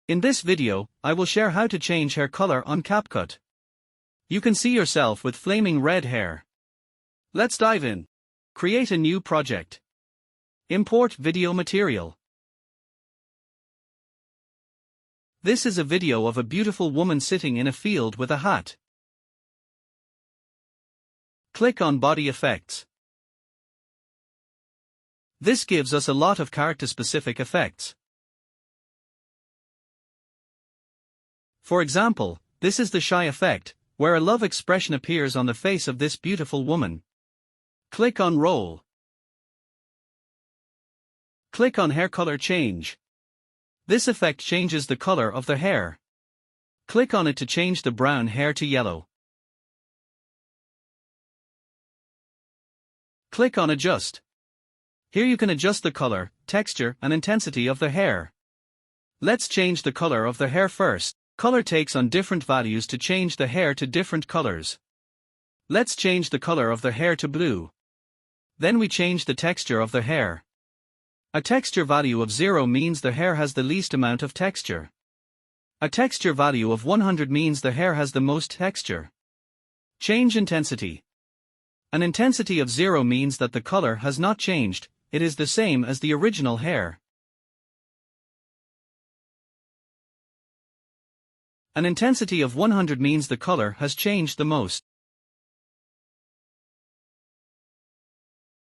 In this video, I will share how to change hair color on CapCut. You can see yourself with flaming red hair. Let's dive in. Create a new project. Import video material. This is a video of a beautiful woman sitting in a field with a hat. Click on Body Effects. This gives us a lot of character-specific effects. For example, this is the shy effect, where a love expression appears on the face of this beautiful woman. Click on Roll. Click on Hair Color Change. This effect changes the color of the hair. Click on it to change the brown hair to yellow. Click on Adjust. Here you can adjust the color, texture, and intensity of the hair. Let's change the color of the hair first. Color takes on different values to change the hair to different colors. Let's change the color of the hair to blue. Then we change the texture of the hair. A texture value of 0 means the hair has the least amount of texture. A texture value of 100 means the hair has the most texture. Change intensity. An intensity of 0 means that the color has not changed, it is the same as the original hair. An intensity of 100 means the color has changed the most.